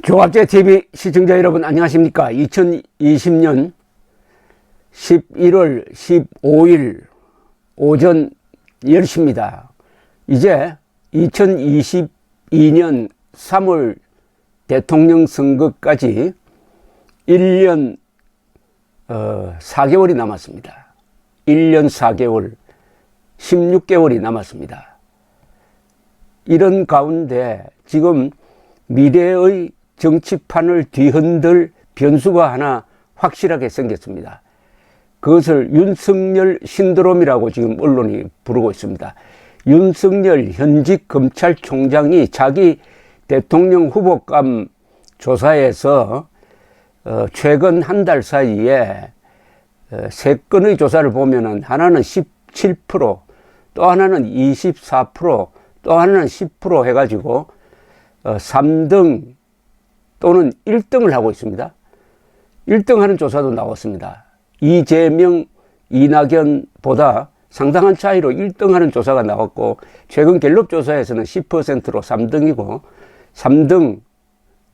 조갑제TV 시청자 여러분 안녕하십니까. 2020년 11월 15일 오전 10시입니다. 이제 2022년 3월 대통령 선거까지 1년 4개월이 남았습니다. 1년 4개월 16개월이 남았습니다. 이런 가운데 지금 미래의 정치판을 뒤흔들 변수가 하나 확실하게 생겼습니다. 그것을 윤석열 신드롬이라고 지금 언론이 부르고 있습니다. 윤석열 현직 검찰총장이 자기 대통령 후보감 조사에서 최근 한 달 사이에 세 건의 조사를 보면은 하나는 17%, 또 하나는 24%, 또 하나는 10% 해가지고 3등 또는 1등을 하고 있습니다. 1등 하는 조사도 나왔습니다. 이재명, 이낙연보다 상당한 차이로 1등 하는 조사가 나왔고, 최근 갤럽 조사에서는 10%로 3등이고, 3등,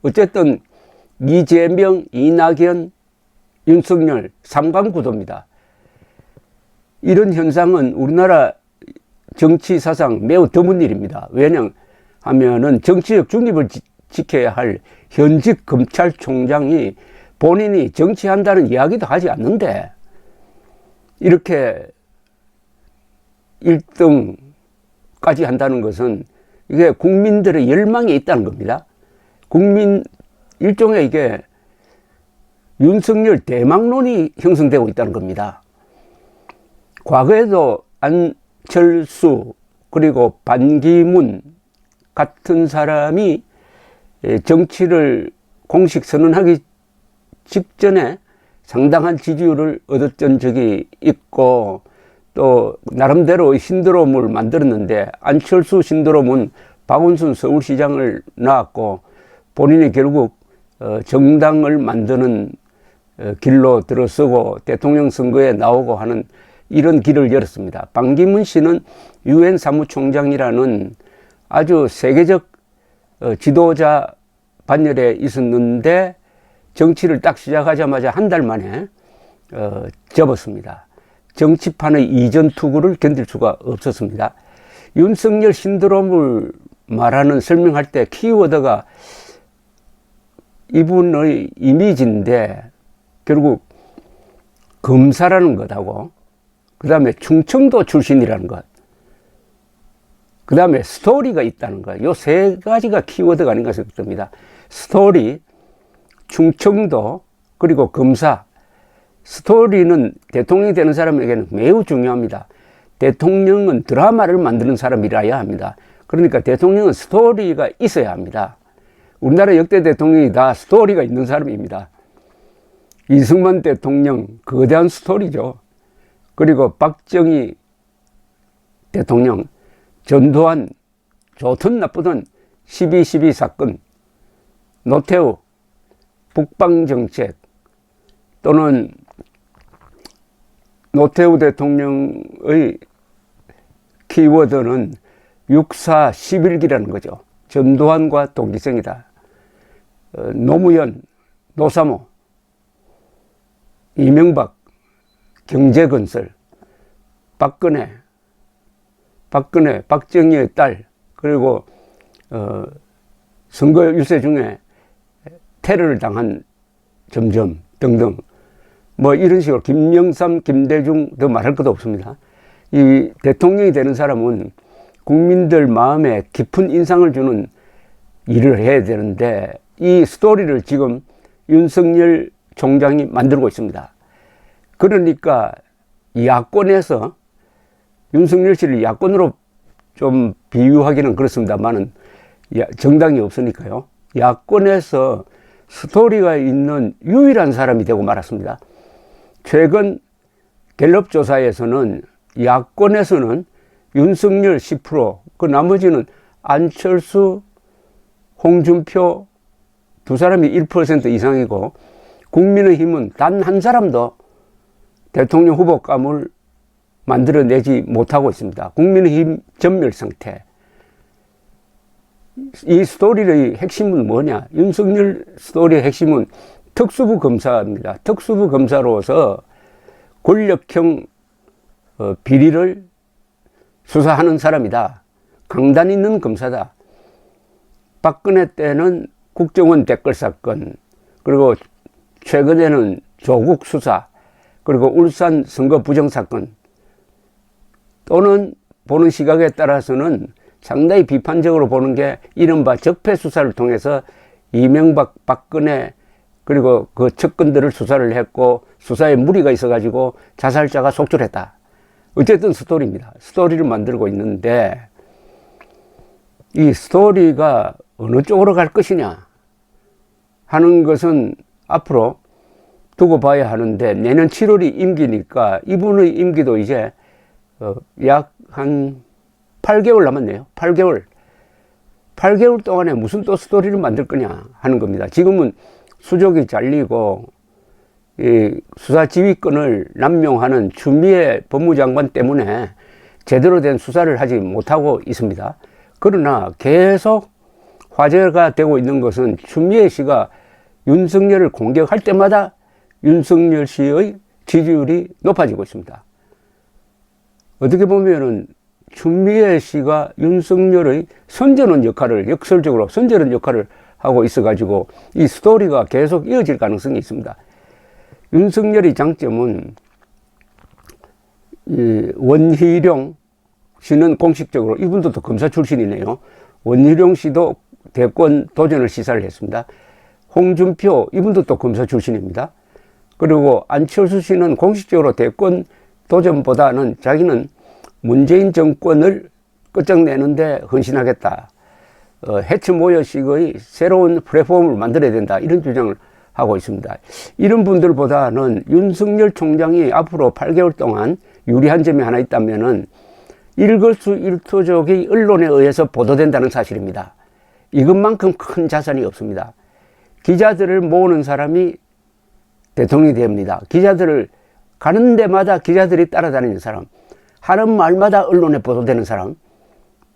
어쨌든 이재명, 이낙연, 윤석열 3강 구도입니다. 이런 현상은 우리나라 정치 사상 매우 드문 일입니다. 왜냐하면은 정치적 중립을 지켜야 할 현직 검찰총장이 본인이 정치한다는 이야기도 하지 않는데 이렇게 1등까지 한다는 것은 이게 국민들의 열망이 있다는 겁니다. 일종의 이게 윤석열 대망론이 형성되고 있다는 겁니다. 과거에도 안철수 그리고 반기문 같은 사람이 정치를 공식 선언하기 직전에 상당한 지지율을 얻었던 적이 있고, 또 나름대로의 신드롬을 만들었는데, 안철수 신드롬은 박원순 서울시장을 낳았고 본인이 결국 정당을 만드는 길로 들어서고 대통령 선거에 나오고 하는 이런 길을 열었습니다. 반기문 씨는 유엔 사무총장이라는 아주 세계적 지도자 반열에 있었는데 정치를 딱 시작하자마자 한 달 만에 접었습니다. 정치판의 이전 투구를 견딜 수가 없었습니다. 윤석열 신드롬을 설명할 때 키워드가 이분의 이미지인데 결국 검사라는 것하고, 그 다음에 충청도 출신이라는 것, 그 다음에 스토리가 있다는 것, 요 세 가지가 키워드가 아닌가 싶습니다. 스토리, 충청도, 그리고 검사. 스토리는 대통령이 되는 사람에게는 매우 중요합니다. 대통령은 드라마를 만드는 사람이라야 합니다. 그러니까 대통령은 스토리가 있어야 합니다. 우리나라 역대 대통령이 다 스토리가 있는 사람입니다. 이승만 대통령, 거대한 스토리죠. 그리고 박정희 대통령, 전두환, 좋든 나쁘든 12.12 사건, 노태우, 북방정책, 또는 노태우 대통령의 키워드는 6.4.11기라는 거죠. 전두환과 동기생이다. 노무현, 노사모, 이명박, 경제건설, 박정희의 딸, 그리고 선거 유세 중에 테러를 당한 점점 등등, 뭐 이런 식으로 김영삼, 김대중 더 말할 것도 없습니다. 이 대통령이 되는 사람은 국민들 마음에 깊은 인상을 주는 일을 해야 되는데 이 스토리를 지금 윤석열 총장이 만들고 있습니다. 그러니까 야권에서 윤석열 씨를 야권으로 좀 비유하기는 그렇습니다만은 정당이 없으니까요. 야권에서 스토리가 있는 유일한 사람이 되고 말았습니다. 최근 갤럽 조사에서는 야권에서는 윤석열 10%, 그 나머지는 안철수, 홍준표 두 사람이 1% 이상이고, 국민의힘은 단 한 사람도 대통령 후보감을 만들어내지 못하고 있습니다. 국민의힘 전멸 상태. 이 스토리의 핵심은 뭐냐? 윤석열 스토리의 핵심은 특수부 검사입니다. 특수부 검사로서 권력형 비리를 수사하는 사람이다. 강단 있는 검사다. 박근혜 때는 국정원 댓글 사건, 그리고 최근에는 조국 수사, 그리고 울산 선거 부정 사건, 또는 보는 시각에 따라서는 상당히 비판적으로 보는 게 이른바 적폐 수사를 통해서 이명박, 박근혜, 그리고 그 측근들을 수사를 했고 수사에 무리가 있어가지고 자살자가 속출했다. 어쨌든 스토리입니다. 스토리를 만들고 있는데 이 스토리가 어느 쪽으로 갈 것이냐 하는 것은 앞으로 두고 봐야 하는데, 내년 7월이 임기니까 이분의 임기도 이제 약 한 8개월 남았네요. 8개월 동안에 무슨 또 스토리를 만들 거냐 하는 겁니다. 지금은 수족이 잘리고 이 수사 지휘권을 남용하는 추미애 법무장관 때문에 제대로 된 수사를 하지 못하고 있습니다. 그러나 계속 화제가 되고 있는 것은 추미애 씨가 윤석열을 공격할 때마다 윤석열 씨의 지지율이 높아지고 있습니다. 어떻게 보면은 추미애 씨가 윤석열의 선전원 역할을, 역설적으로 선전원 역할을 하고 있어가지고 이 스토리가 계속 이어질 가능성이 있습니다. 윤석열의 장점은 이 원희룡 씨는 공식적으로, 이분도 또 검사 출신이네요. 원희룡 씨도 대권 도전을 시사를 했습니다. 홍준표, 이분도 또 검사 출신입니다. 그리고 안철수 씨는 공식적으로 대권 도전보다는 자기는 문재인 정권을 끝장내는데 헌신하겠다. 해치 모여식의 새로운 플랫폼을 만들어야 된다. 이런 주장을 하고 있습니다. 이런 분들보다는 윤석열 총장이 앞으로 8개월 동안 유리한 점이 하나 있다면은 일거수일투족이 언론에 의해서 보도된다는 사실입니다. 이것만큼 큰 자산이 없습니다. 기자들을 모으는 사람이 대통령이 됩니다. 기자들을 가는 데마다 기자들이 따라다니는 사람, 하는 말마다 언론에 보도되는 사람,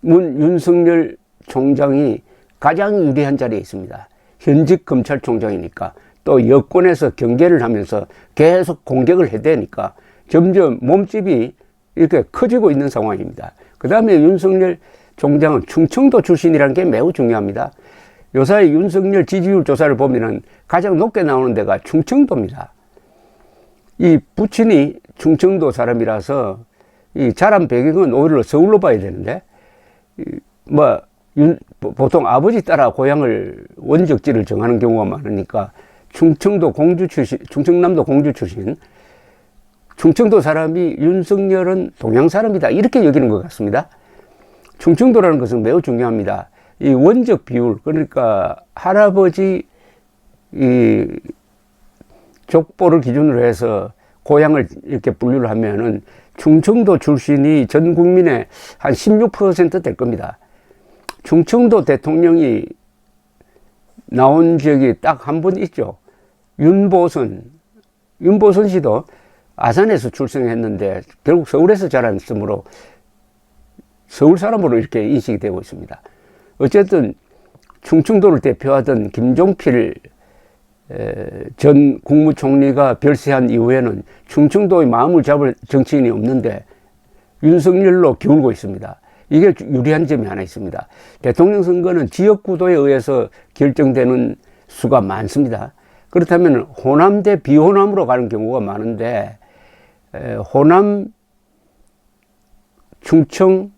윤석열 총장이 가장 유리한 자리에 있습니다. 현직 검찰총장이니까, 또 여권에서 경계를 하면서 계속 공격을 해야 되니까 점점 몸집이 이렇게 커지고 있는 상황입니다. 그 다음에 윤석열 총장은 충청도 출신이라는 게 매우 중요합니다. 요사이 윤석열 지지율 조사를 보면은 가장 높게 나오는 데가 충청도입니다. 이 부친이 충청도 사람이라서 이 자란 배경은 오히려 서울로 봐야 되는데, 보통 아버지 따라 고향을, 원적지를 정하는 경우가 많으니까 충청도 공주 출신, 충청남도 공주 출신, 충청도 사람이 윤석열은 동양 사람이다, 이렇게 여기는 것 같습니다. 충청도라는 것은 매우 중요합니다. 이 원적 비율, 그러니까 할아버지 이 족보를 기준으로 해서 고향을 이렇게 분류를 하면은 충청도 출신이 전 국민의 한 16% 될 겁니다. 충청도 대통령이 나온 적이 딱 한 번 있죠. 윤보선 씨도 아산에서 출생했는데 결국 서울에서 자랐으므로 서울 사람으로 이렇게 인식이 되고 있습니다. 어쨌든 충청도를 대표하던 김종필 전 국무총리가 별세한 이후에는 충청도의 마음을 잡을 정치인이 없는데 윤석열로 기울고 있습니다. 이게 유리한 점이 하나 있습니다. 대통령 선거는 지역구도에 의해서 결정되는 수가 많습니다. 그렇다면 호남 대 비호남으로 가는 경우가 많은데, 호남, 충청,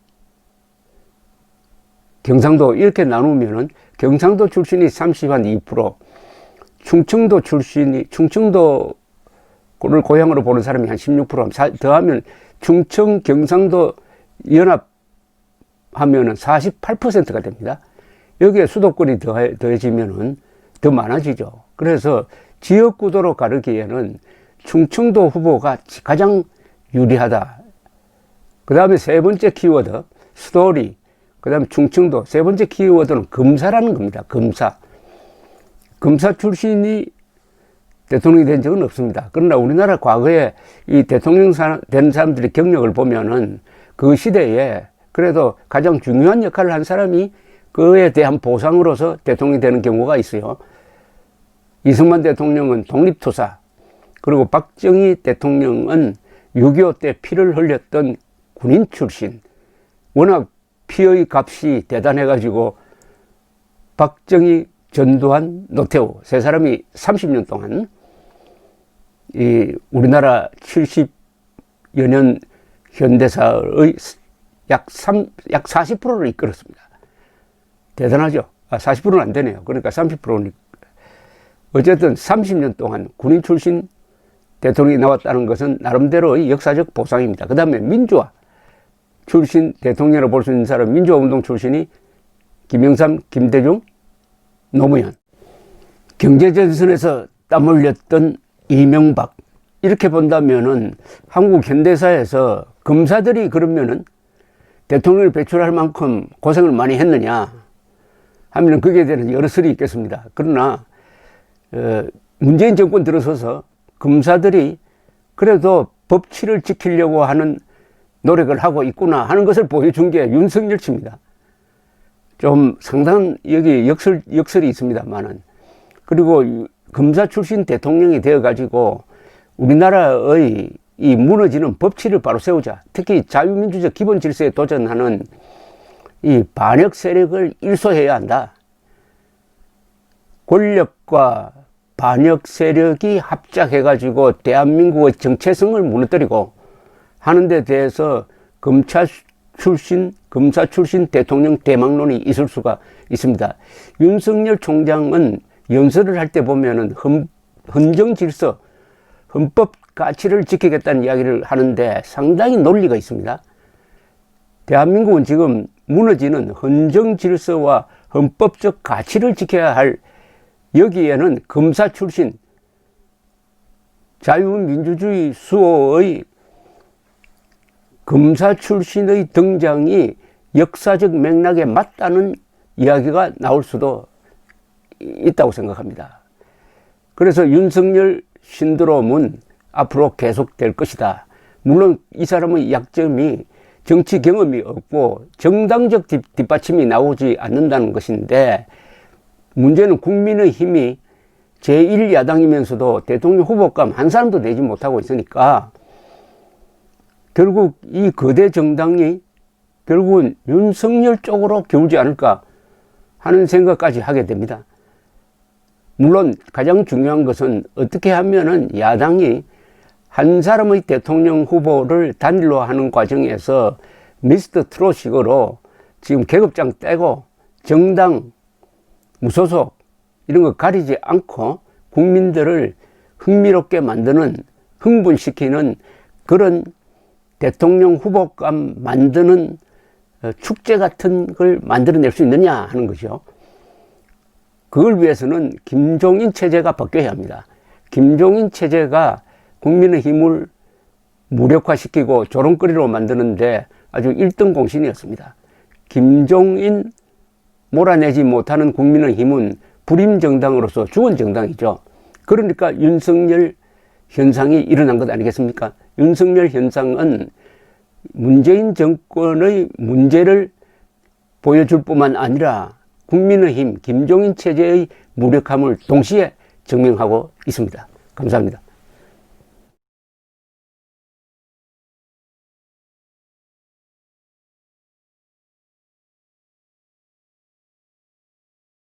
경상도 이렇게 나누면은 경상도 출신이 32%, 충청도 출신이, 충청도를 고향으로 보는 사람이 한 16%, 더하면 충청, 경상도 연합하면은 48%가 됩니다. 여기에 수도권이 더해지면은 더 많아지죠. 그래서 지역구도로 가르기에는 충청도 후보가 가장 유리하다. 그 다음에 세 번째 키워드, 스토리. 그 다음에 충청도. 세 번째 키워드는 검사라는 겁니다. 검사 출신이 대통령이 된 적은 없습니다. 그러나 우리나라 과거에 이 대통령 된 사람들의 경력을 보면은 그 시대에 그래도 가장 중요한 역할을 한 사람이 그에 대한 보상으로서 대통령이 되는 경우가 있어요. 이승만 대통령은 독립투사, 그리고 박정희 대통령은 6.25 때 피를 흘렸던 군인 출신. 워낙 피의 값이 대단해가지고 박정희, 전두환, 노태우 세 사람이 30년 동안 이 우리나라 70여 년 현대사의 약 40%를 이끌었습니다. 대단하죠. 40%는 안 되네요. 그러니까 30%는. 어쨌든 30년 동안 군인 출신 대통령이 나왔다는 것은 나름대로의 역사적 보상입니다. 그 다음에 민주화 출신 대통령으로 볼 수 있는 사람, 민주화운동 출신이 김영삼, 김대중, 노무현. 경제전선에서 땀 흘렸던 이명박. 이렇게 본다면은 한국 현대사에서 검사들이 그러면은 대통령을 배출할 만큼 고생을 많이 했느냐 하면은 거기에 대한 여러 설이 있겠습니다. 그러나 문재인 정권 들어서서 검사들이 그래도 법치를 지키려고 하는 노력을 하고 있구나 하는 것을 보여준 게 윤석열 씨입니다. 좀 상당한 여기 역설이 있습니다만은. 그리고 검사 출신 대통령이 되어가지고 우리나라의 이 무너지는 법치를 바로 세우자. 특히 자유민주적 기본 질서에 도전하는 이 반역 세력을 일소해야 한다. 권력과 반역 세력이 합작해가지고 대한민국의 정체성을 무너뜨리고 하는 데 대해서 검사 출신 대통령 대망론이 있을 수가 있습니다. 윤석열 총장은 연설을 할 때 보면은 헌정 질서, 헌법 가치를 지키겠다는 이야기를 하는데 상당히 논리가 있습니다. 대한민국은 지금 무너지는 헌정 질서와 헌법적 가치를 지켜야 할, 여기에는 검사 출신, 자유민주주의 수호의 검사 출신의 등장이 역사적 맥락에 맞다는 이야기가 나올 수도 있다고 생각합니다. 그래서 윤석열 신드롬은 앞으로 계속될 것이다. 물론 이 사람의 약점이 정치 경험이 없고 정당적 뒷받침이 나오지 않는다는 것인데, 문제는 국민의힘이 제1야당이면서도 대통령 후보감 한 사람도 내지 못하고 있으니까 결국 이 거대 정당이 결국은 윤석열 쪽으로 기울지 않을까 하는 생각까지 하게 됩니다. 물론 가장 중요한 것은 어떻게 하면은 야당이 한 사람의 대통령 후보를 단일로 하는 과정에서 미스터 트롯식으로 지금 계급장 떼고 정당, 무소속 이런 거 가리지 않고 국민들을 흥미롭게 만드는, 흥분시키는 그런 대통령 후보감 만드는 축제 같은 걸 만들어낼 수 있느냐 하는 거죠. 그걸 위해서는 김종인 체제가 바뀌어야 합니다. 김종인 체제가 국민의힘을 무력화시키고 조롱거리로 만드는데 아주 1등 공신이었습니다. 김종인 몰아내지 못하는 국민의힘은 불임 정당으로서 죽은 정당이죠. 그러니까 윤석열 현상이 일어난 것 아니겠습니까? 윤석열 현상은 문재인 정권의 문제를 보여줄 뿐만 아니라 국민의힘, 김종인 체제의 무력함을 동시에 증명하고 있습니다. 감사합니다.